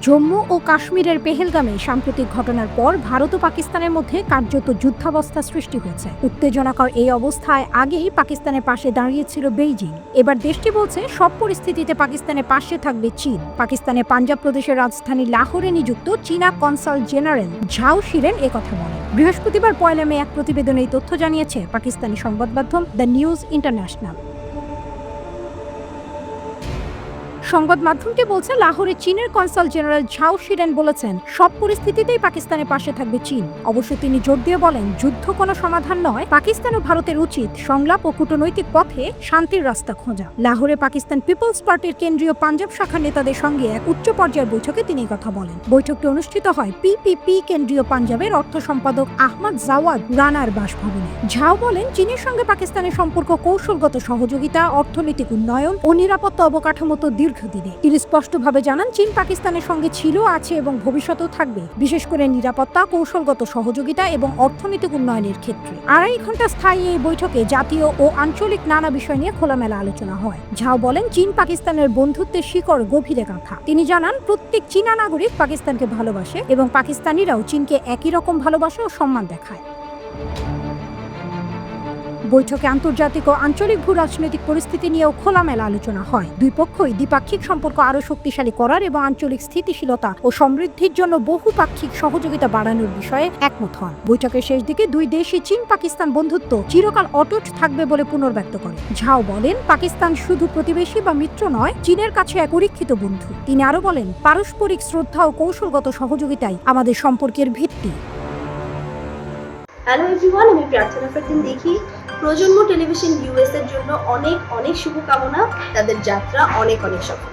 জম্মু ও কাশ্মীরের পেহেলগামে সাম্প্রতিক ঘটনার পর ভারত ও পাকিস্তানের মধ্যে কার্যত যুদ্ধাবস্থা সৃষ্টি হয়েছে। উত্তেজনাকর এই অবস্থায় আগেই পাকিস্তানের পাশে দাঁড়িয়েছিল বেইজিং। এবার দেশটি বলছে সব পরিস্থিতিতে পাকিস্তানের পাশে থাকবে চীন। পাকিস্তানের পাঞ্জাব প্রদেশের রাজধানী লাহোরে নিযুক্ত চীনা কনসাল জেনারেল ঝাও শিরেন একথা বলেন। বৃহস্পতিবার 1 মে এক প্রতিবেদনে এই তথ্য জানিয়েছে পাকিস্তানি সংবাদ মাধ্যম দ্য নিউজ ইন্টারন্যাশনাল। সংবাদ মাধ্যমটি বলছে, লাহোরে চীনের কনসাল জেনারেল ঝাও শিরেন বলেছেন সব পরিস্থিতিতেই পাকিস্তানের পাশে থাকবে চীন। অবশ্য তিনি জোর দিয়ে বলেন, যুদ্ধ কোনো সমাধান নয়, পাকিস্তান ও ভারতের উচিত সংলাপ ও কূটনৈতিক পথে শান্তির রাস্তা খোঁজা। লাহোরে পাকিস্তান পিপলস পার্টির কেন্দ্রীয় পাঞ্জাব শাখার নেতাদের সঙ্গে এক উচ্চ পর্যায়ের বৈঠকে তিনি কথা বলেন। বৈঠকটি অনুষ্ঠিত হয় পিপিপি কেন্দ্রীয় পাঞ্জাবের অর্থ সম্পাদক আহমদ জাওয়াদ রানার বাসভবনে। ঝাও বলেন, চীনের সঙ্গে পাকিস্তানের সম্পর্ক কৌশলগত সহযোগিতা, অর্থনৈতিক উন্নয়ন ও নিরাপত্তা অবকাঠামোতে দীর্ঘদিনে। তিনি স্পষ্টভাবে জানান, চীন পাকিস্তানের সঙ্গে ছিল, আছে এবং ভবিষ্যতেও থাকবে, বিশেষ করে নিরাপত্তা, কৌশলগত সহযোগিতা এবং অর্থনৈতিক উন্নয়নের ক্ষেত্রে। 2.5 ঘন্টা স্থায়ী এই বৈঠকে জাতীয় ও আঞ্চলিক নানা বিষয় নিয়ে খোলামেলা আলোচনা হয়। ঝাও বলেন, চীন পাকিস্তানের বন্ধুত্বের শিকড় গভীরে গাঁথা। তিনি জানান, প্রত্যেক চীনা নাগরিক পাকিস্তানকে ভালোবাসে এবং পাকিস্তানিরাও চীনকে একই রকম ভালোবাসে ও সম্মান দেখায়। বৈঠকে আন্তর্জাতিক ও আঞ্চলিক ভূ রাজনৈতিক পরিস্থিতি নিয়েও খোলামেলা আলোচনা হয়। দুই পক্ষই দ্বিপাক্ষিক সম্পর্ক আরও শক্তিশালী করার এবং আঞ্চলিক স্থিতিশীলতা ও সমৃদ্ধির জন্য বহুপাক্ষিক সহযোগিতা বাড়ানোর বিষয়ে একমত হন। বৈঠকের শেষ দিকে দুই দেশই চীন পাকিস্তান বন্ধুত্ব চিরকাল অটুট থাকবে বলে পুনর্ব্যক্ত করে। ঝাও বলেন, পাকিস্তান শুধু প্রতিবেশী বা মিত্র নয়, চীনের কাছে এক পরীক্ষিত বন্ধু। তিনি আরও বলেন, পারস্পরিক শ্রদ্ধা ও কৌশলগত সহযোগিতাই আমাদের সম্পর্কের ভিত্তি। হ্যালো এভরিওয়ান, আমি প্রার্থনা ফারদিন দেখি। প্রজন্ম টেলিভিশন ইউএস এর জন্য অনেক অনেক শুভকামনা। তাদের যাত্রা অনেক অনেক সফল।